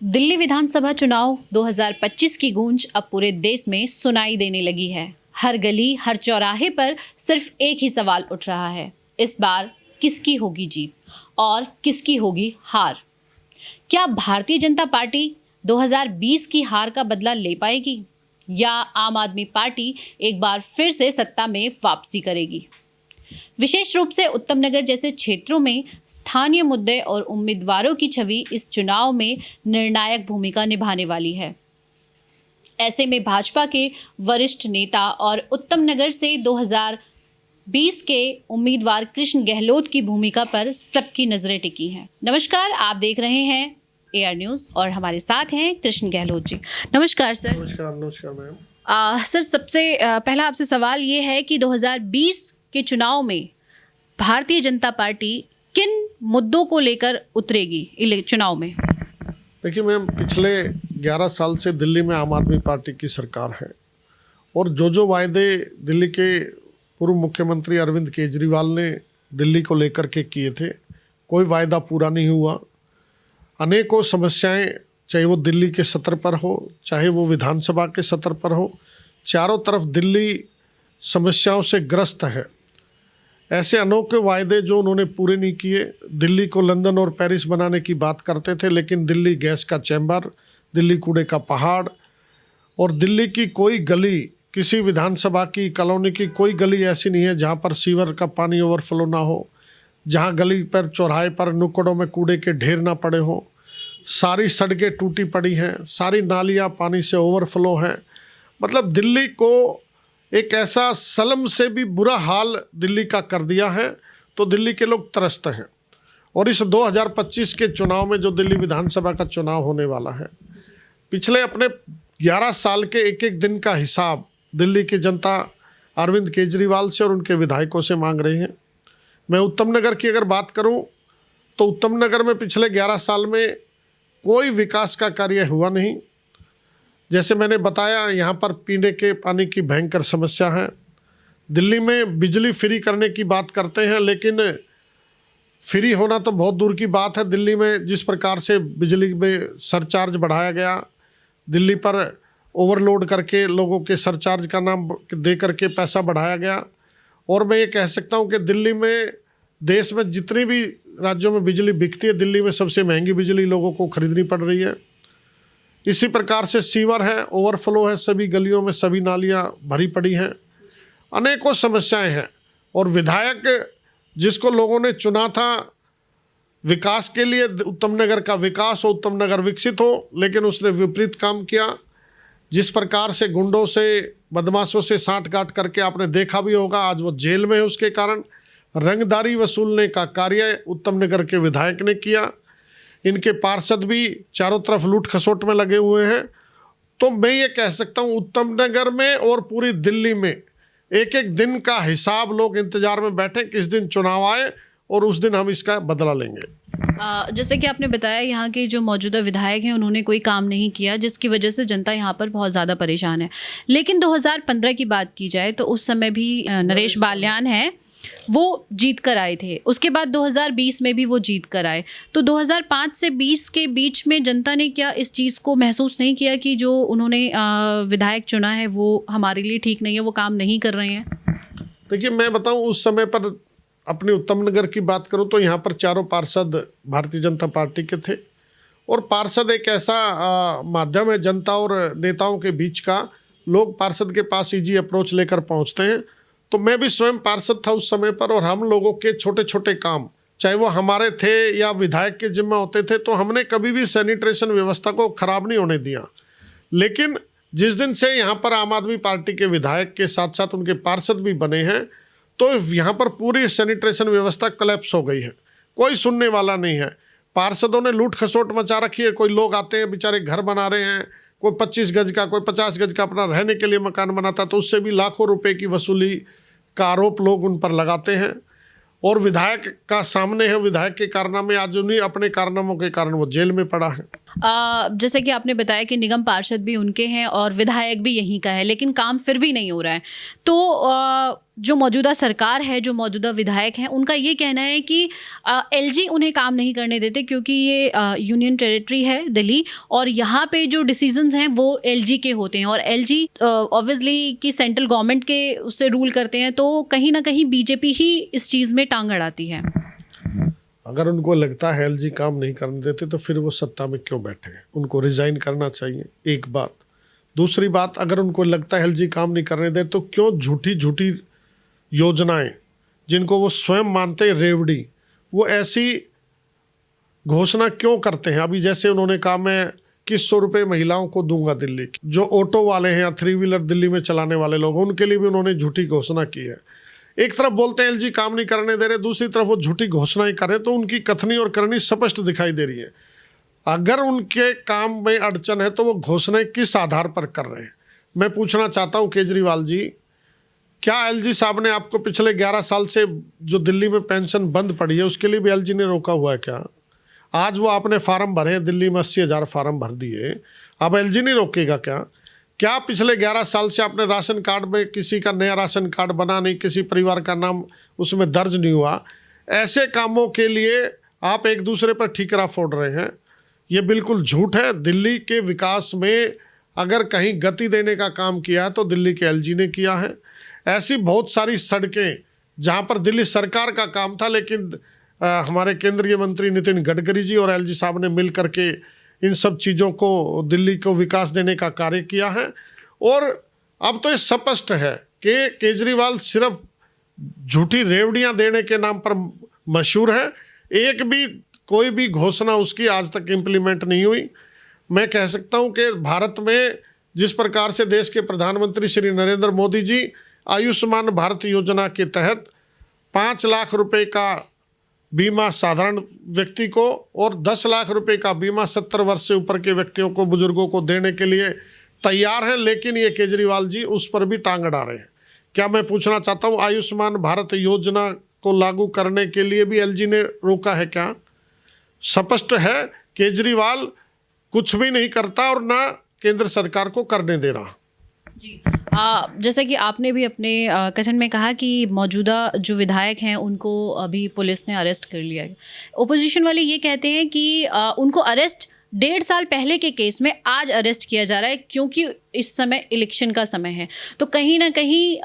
दिल्ली विधानसभा चुनाव 2025 की गूंज अब पूरे देश में सुनाई देने लगी है। हर गली, हर चौराहे पर सिर्फ एक ही सवाल उठ रहा है, इस बार किसकी होगी जीत और किसकी होगी हार? क्या भारतीय जनता पार्टी 2020 की हार का बदला ले पाएगी या आम आदमी पार्टी एक बार फिर से सत्ता में वापसी करेगी? विशेष रूप से उत्तम नगर जैसे क्षेत्रों में स्थानीय मुद्दे और उम्मीदवारों की छवि इस चुनाव में निर्णायक भूमिका निभाने वाली है। ऐसे में भाजपा के वरिष्ठ नेता और उत्तम नगर से 2020 के उम्मीदवार कृष्ण गहलोत की भूमिका पर सबकी नजरें टिकी हैं। नमस्कार, आप देख रहे हैं AR न्यूज़ और हमारे साथ हैं कृष्ण गहलोत जी। नमस्कार सर। नमस्कार मैम। सर, सबसे पहला आपसे सवाल ये है कि 2020 के चुनाव में भारतीय जनता पार्टी किन मुद्दों को लेकर उतरेगी चुनाव में? देखिए मैम, पिछले 11 साल से दिल्ली में आम आदमी पार्टी की सरकार है और जो वायदे दिल्ली के पूर्व मुख्यमंत्री अरविंद केजरीवाल ने दिल्ली को लेकर के किए थे, कोई वायदा पूरा नहीं हुआ। अनेकों समस्याएं, चाहे वो दिल्ली के सत्र पर हो, चाहे वो विधानसभा के सत्र पर हो, चारों तरफ दिल्ली समस्याओं से ग्रस्त है। ऐसे अनोखे वायदे जो उन्होंने पूरे नहीं किए। दिल्ली को लंदन और पेरिस बनाने की बात करते थे, लेकिन दिल्ली गैस का चैम्बर, दिल्ली कूड़े का पहाड़, और दिल्ली की कोई गली, किसी विधानसभा की कॉलोनी की कोई गली ऐसी नहीं है जहां पर सीवर का पानी ओवरफ्लो ना हो, जहां गली पर, चौराहे पर, नुक्कड़ों में कूड़े के ढेर ना पड़े हों। सारी सड़कें टूटी पड़ी हैं, सारी नालियां पानी से ओवरफ्लो हैं। मतलब दिल्ली को एक ऐसा सलम से भी बुरा हाल दिल्ली का कर दिया है, तो दिल्ली के लोग त्रस्त हैं। और इस 2025 के चुनाव में जो दिल्ली विधानसभा का चुनाव होने वाला है, पिछले अपने 11 साल के एक एक दिन का हिसाब दिल्ली की जनता अरविंद केजरीवाल से और उनके विधायकों से मांग रही है। मैं उत्तम नगर की अगर बात करूं तो उत्तम नगर में पिछले 11 साल में कोई विकास का कार्य हुआ नहीं। जैसे मैंने बताया, यहाँ पर पीने के पानी की भयंकर समस्या है। दिल्ली में बिजली फ्री करने की बात करते हैं, लेकिन फ्री होना तो बहुत दूर की बात है। दिल्ली में जिस प्रकार से बिजली में सरचार्ज बढ़ाया गया, दिल्ली पर ओवरलोड करके लोगों के सरचार्ज का नाम दे करके पैसा बढ़ाया गया। और मैं ये कह सकता हूँ कि दिल्ली में, देश में जितनी भी राज्यों में बिजली बिकती है, दिल्ली में सबसे महंगी बिजली लोगों को खरीदनी पड़ रही है। इसी प्रकार से सीवर है, ओवरफ्लो है, सभी गलियों में सभी नालियां भरी पड़ी हैं, अनेकों समस्याएं हैं। और विधायक जिसको लोगों ने चुना था विकास के लिए, उत्तम नगर का विकास हो, उत्तम नगर विकसित हो, लेकिन उसने विपरीत काम किया। जिस प्रकार से गुंडों से, बदमाशों से साठ-गांठ करके आपने देखा भी होगा, आज वो जेल में है। उसके कारण रंगदारी वसूलने का कार्य उत्तम नगर के विधायक ने किया। इनके पार्षद भी चारों तरफ लूट खसोट में लगे हुए हैं। तो मैं ये कह सकता हूँ, उत्तम नगर में और पूरी दिल्ली में एक एक दिन का हिसाब लोग इंतजार में बैठे, किस दिन चुनाव आए और उस दिन हम इसका बदला लेंगे। जैसे कि आपने बताया, यहाँ के जो मौजूदा विधायक हैं उन्होंने कोई काम नहीं किया, जिसकी वजह से जनता यहाँ पर बहुत ज़्यादा परेशान है। लेकिन 2015 की बात की जाए तो उस समय भी नरेश बाल्यान है, वो जीत कर आए थे। उसके बाद 2020 में भी वो जीत कर आए। तो 2005 से 20 के बीच में जनता ने क्या इस चीज़ को महसूस नहीं किया कि जो उन्होंने विधायक चुना है वो हमारे लिए ठीक नहीं है, वो काम नहीं कर रहे हैं? देखिए, मैं बताऊं, उस समय पर अपने उत्तम नगर की बात करूं तो यहाँ पर चारों पार्षद भारतीय जनता पार्टी के थे। और पार्षद एक ऐसा माध्यम है जनता और नेताओं के बीच का, लोग पार्षद के पास ईजी अप्रोच लेकर पहुँचते हैं। तो मैं भी स्वयं पार्षद था उस समय पर, और हम लोगों के छोटे छोटे काम, चाहे वो हमारे थे या विधायक के जिम्मे होते थे, तो हमने कभी भी सैनिटेशन व्यवस्था को खराब नहीं होने दिया। लेकिन जिस दिन से यहाँ पर आम आदमी पार्टी के विधायक के साथ साथ उनके पार्षद भी बने हैं, तो यहाँ पर पूरी सैनिटेशन व्यवस्था कोलैप्स हो गई है। कोई सुनने वाला नहीं है। पार्षदों ने लूट खसोट मचा रखी है। कोई लोग आते हैं, बेचारे घर बना रहे हैं, कोई 25 गज का, कोई 50 गज का अपना रहने के लिए मकान बनाता, तो उससे भी लाखों रुपए की वसूली का आरोप लोग उन पर लगाते हैं। और विधायक का सामने है, विधायक के कारनामे, आज उन्हीं अपने कारनामों के कारण वो जेल में पड़ा है। जैसे कि आपने बताया कि निगम पार्षद भी उनके हैं और विधायक भी यहीं का है, लेकिन काम फिर भी नहीं हो रहा है। तो जो मौजूदा सरकार है, जो मौजूदा विधायक हैं, उनका ये कहना है कि एलजी उन्हें काम नहीं करने देते क्योंकि ये यूनियन टेरिटरी है दिल्ली, और यहाँ पे जो डिसीजंस हैं वो एलजी के होते हैं, और एलजी ऑब्वियसली कि सेंट्रल गवर्नमेंट के उससे रूल करते हैं, तो कहीं ना कहीं बीजेपी ही इस चीज़ में टांग अड़ाती है। अगर उनको लगता है एलजी काम नहीं करने देते तो फिर वो सत्ता में क्यों बैठे? उनको रिजाइन करना चाहिए, एक बात। दूसरी बात, अगर उनको लगता है एलजी काम नहीं करने दे तो क्यों झूठी झूठी योजनाएं जिनको वो स्वयं मानते हैं रेवड़ी, वो ऐसी घोषणा क्यों करते हैं? अभी जैसे उन्होंने कहा मैं 2100 रुपये महिलाओं को दूंगा दिल्ली की, जो ऑटो वाले हैं या 3 व्हीलर दिल्ली में चलाने वाले लोग, उनके लिए भी उन्होंने झूठी घोषणा की है। एक तरफ बोलते हैं एलजी काम नहीं करने दे रहे, दूसरी तरफ वो झूठी घोषणाएं कर रहे हैं, तो उनकी कथनी और करनी स्पष्ट दिखाई दे रही है। अगर उनके काम में अड़चन है तो वो घोषणाएं किस आधार पर कर रहे हैं? मैं पूछना चाहता हूं केजरीवाल जी, क्या एलजी साहब ने आपको पिछले 11 साल से जो दिल्ली में पेंशन बंद पड़ी है उसके लिए भी एलजी ने रोका हुआ है क्या? आज वो आपने फार्म भरे हैं, दिल्ली में 80,000 फार्म भर दिए, अब एलजी नहीं रोकेगा क्या? क्या पिछले 11 साल से आपने राशन कार्ड में किसी का नया राशन कार्ड बना नहीं, किसी परिवार का नाम उसमें दर्ज नहीं हुआ? ऐसे कामों के लिए आप एक दूसरे पर ठीकरा फोड़ रहे हैं, ये बिल्कुल झूठ है। दिल्ली के विकास में अगर कहीं गति देने का काम किया है तो दिल्ली के एलजी ने किया है। ऐसी बहुत सारी सड़कें जहां पर दिल्ली सरकार का काम था, लेकिन हमारे केंद्रीय मंत्री नितिन गडकरी जी और एलजी साहब ने मिल करके इन सब चीज़ों को दिल्ली को विकास देने का कार्य किया है। और अब तो ये स्पष्ट है कि केजरीवाल सिर्फ झूठी रेवड़ियां देने के नाम पर मशहूर है। एक भी कोई भी घोषणा उसकी आज तक इम्प्लीमेंट नहीं हुई। मैं कह सकता हूं कि भारत में जिस प्रकार से देश के प्रधानमंत्री श्री नरेंद्र मोदी जी आयुष्मान भारत योजना के तहत 5 लाख रुपए का बीमा साधारण व्यक्ति को और 10 लाख रुपए का बीमा 70 वर्ष से ऊपर के व्यक्तियों को, बुजुर्गों को देने के लिए तैयार हैं, लेकिन ये केजरीवाल जी उस पर भी टांग अड़ा रहे हैं। क्या मैं पूछना चाहता हूँ, आयुष्मान भारत योजना को लागू करने के लिए भी एलजी ने रोका है क्या? स्पष्ट है केजरीवाल कुछ भी नहीं करता और ना केंद्र सरकार को करने दे रहा। जी, जैसा कि आपने भी अपने कथन में कहा कि मौजूदा जो विधायक हैं उनको अभी पुलिस ने अरेस्ट कर लिया है। ओपोजिशन वाले ये कहते हैं कि उनको अरेस्ट 1.5 साल पहले के केस में आज अरेस्ट किया जा रहा है क्योंकि इस समय इलेक्शन का समय है। तो कहीं ना कहीं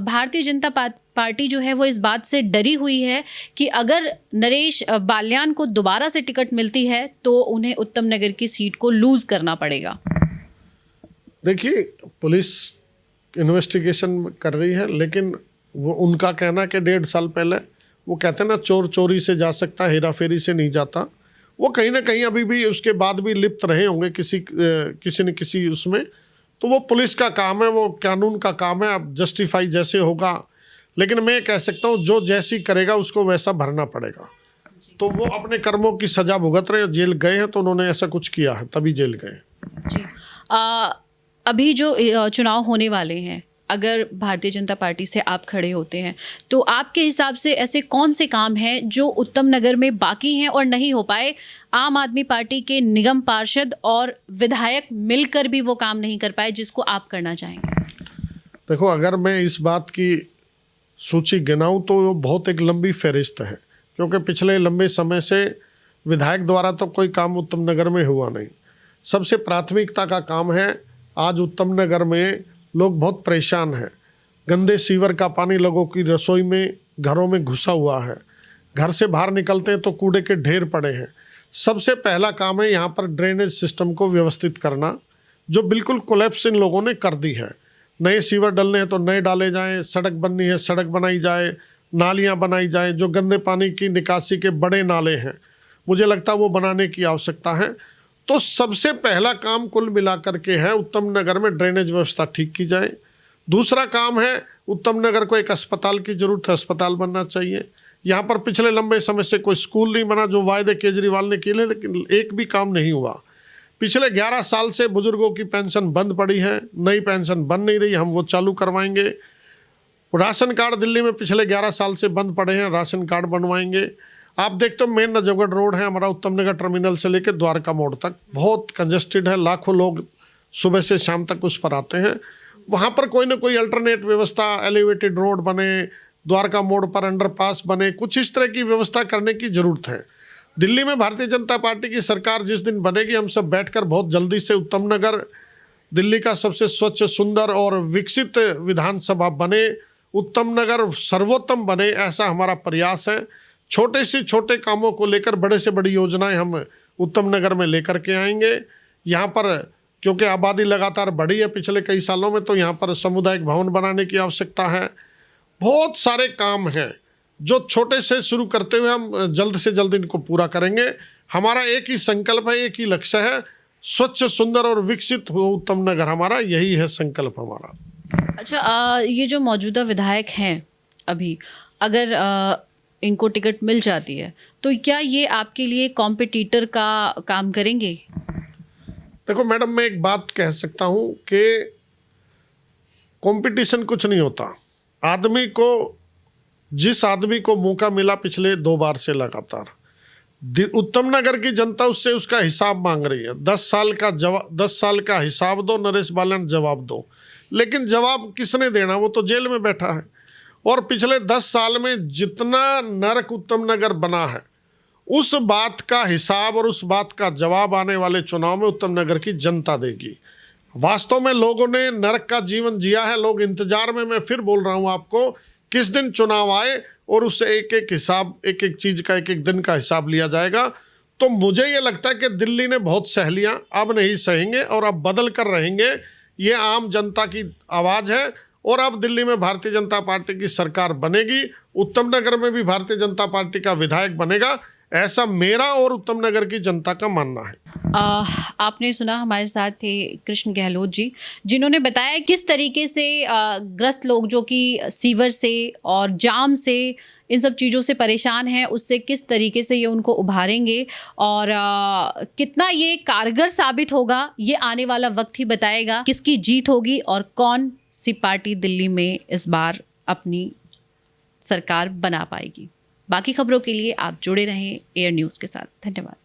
भारतीय जनता पार्टी जो है वो इस बात से डरी हुई है कि अगर नरेश बाल्यान को दोबारा से टिकट मिलती है तो उन्हें उत्तम नगर की सीट को लूज करना पड़ेगा। देखिए, पुलिस इन्वेस्टिगेशन कर रही है, लेकिन वो उनका कहना कि 1.5 साल पहले, वो कहते हैं ना चोर चोरी से जा सकता, हेरा फेरी से नहीं जाता। वो कहीं ना कहीं अभी भी उसके बाद भी लिप्त रहे होंगे किसी न किसी उसमें। तो वो पुलिस का काम है, वो कानून का काम है, अब जस्टिफाई जैसे होगा। लेकिन मैं कह सकता हूँ जो जैसी करेगा उसको वैसा भरना पड़ेगा। तो वो अपने कर्मों की सजा भुगत रहे हैं। जेल गए हैं तो उन्होंने ऐसा कुछ किया है तभी जेल गए। जी, अभी जो चुनाव होने वाले हैं, अगर भारतीय जनता पार्टी से आप खड़े होते हैं तो आपके हिसाब से ऐसे कौन से काम हैं जो उत्तम नगर में बाकी हैं और नहीं हो पाए? आम आदमी पार्टी के निगम पार्षद और विधायक मिलकर भी वो काम नहीं कर पाए जिसको आप करना चाहेंगे। देखो, अगर मैं इस बात की सूची गिनाऊं तो वो बहुत एक लंबी फहरिस्त है, क्योंकि पिछले लंबे समय से विधायक द्वारा तो कोई काम उत्तम नगर में हुआ नहीं। सबसे प्राथमिकता का काम है, आज उत्तम नगर में लोग बहुत परेशान हैं। गंदे सीवर का पानी लोगों की रसोई में, घरों में घुसा हुआ है। घर से बाहर निकलते हैं तो कूड़े के ढेर पड़े हैं। सबसे पहला काम है यहाँ पर ड्रेनेज सिस्टम को व्यवस्थित करना, जो बिल्कुल कोलैप्स इन लोगों ने कर दी है। नए सीवर डलने हैं तो नए डाले जाएं, सड़क बननी है सड़क बनाई जाए, नालियाँ बनाई जाए। जो गंदे पानी की निकासी के बड़े नाले हैं, मुझे लगता है वो बनाने की आवश्यकता है। तो सबसे पहला काम कुल मिलाकर के है उत्तम नगर में ड्रेनेज व्यवस्था ठीक की जाए। दूसरा काम है, उत्तम नगर को एक अस्पताल की जरूरत है, अस्पताल बनना चाहिए। यहाँ पर पिछले लंबे समय से कोई स्कूल नहीं बना, जो वायदे केजरीवाल ने किए लेकिन एक भी काम नहीं हुआ। पिछले 11 साल से बुजुर्गों की पेंशन बंद पड़ी है, नई पेंशन बन नहीं रही, हम वो चालू करवाएंगे। राशन कार्ड दिल्ली में पिछले 11 साल से बंद पड़े हैं, राशन कार्ड बनवाएंगे। आप देखते हो मेन नजफगढ़ रोड है हमारा, उत्तम नगर टर्मिनल से लेकर द्वारका मोड़ तक बहुत कंजेस्टेड है, लाखों लोग सुबह से शाम तक उस पर आते हैं। वहाँ पर कोई ना कोई अल्टरनेट व्यवस्था, एलिवेटेड रोड बने, द्वारका मोड़ पर अंडरपास बने, कुछ इस तरह की व्यवस्था करने की जरूरत है। दिल्ली में भारतीय जनता पार्टी की सरकार जिस दिन बनेगी, हम सब बैठकर बहुत जल्दी से उत्तम नगर दिल्ली का सबसे स्वच्छ, सुंदर और विकसित विधानसभा बने, उत्तम नगर सर्वोत्तम बने, ऐसा हमारा प्रयास है। छोटे से छोटे कामों को लेकर बड़े से बड़ी योजनाएं हम उत्तम नगर में लेकर के आएंगे। यहाँ पर क्योंकि आबादी लगातार बढ़ी है पिछले कई सालों में, तो यहाँ पर सामुदायिक भवन बनाने की आवश्यकता है। बहुत सारे काम हैं जो छोटे से शुरू करते हुए हम जल्द से जल्द इनको पूरा करेंगे। हमारा एक ही संकल्प है, एक ही लक्ष्य है, स्वच्छ, सुंदर और विकसित हो उत्तम नगर, हमारा यही है संकल्प हमारा। अच्छा, ये जो मौजूदा विधायक हैं अभी, अगर इनको टिकट मिल जाती है तो क्या ये आपके लिए कॉम्पिटिटर का काम करेंगे? देखो मैडम, मैं एक बात कह सकता हूँ कि कंपटीशन कुछ नहीं होता। आदमी को, जिस आदमी को मौका मिला पिछले 2 बार से लगातार, उत्तम नगर की जनता उससे उसका हिसाब मांग रही है। 10 साल का हिसाब दो, नरेश बालन जवाब दो। लेकिन जवाब किसने देना, वो तो जेल में बैठा है। और पिछले 10 साल में जितना नरक उत्तम नगर बना है, उस बात का हिसाब और उस बात का जवाब आने वाले चुनाव में उत्तम नगर की जनता देगी। वास्तव में लोगों ने नरक का जीवन जिया है, लोग इंतजार में, मैं फिर बोल रहा हूं आपको, किस दिन चुनाव आए और उससे एक एक हिसाब, एक एक चीज का, एक एक दिन का हिसाब लिया जाएगा। तो मुझे ये लगता है कि दिल्ली ने बहुत सह लिया, अब नहीं सहेंगे और अब बदल कर रहेंगे। ये आम जनता की आवाज़ है और अब दिल्ली में भारतीय जनता पार्टी की सरकार बनेगी, उत्तम नगर में भी भारतीय जनता पार्टी का विधायक बनेगा, ऐसा मेरा और उत्तम नगर की जनता का मानना है। आपने सुना, हमारे साथ थे कृष्ण गहलोत जी, जिन्होंने बताया किस तरीके से ग्रस्त लोग जो कि सीवर से और जाम से, इन सब चीज़ों से परेशान हैं, उससे किस तरीके से ये उनको उभारेंगे और कितना ये कारगर साबित होगा, ये आने वाला वक्त ही बताएगा किसकी जीत होगी और कौन सी पार्टी दिल्ली में इस बार अपनी सरकार बना पाएगी। बाकी खबरों के लिए आप जुड़े रहें एयर न्यूज़ के साथ। धन्यवाद।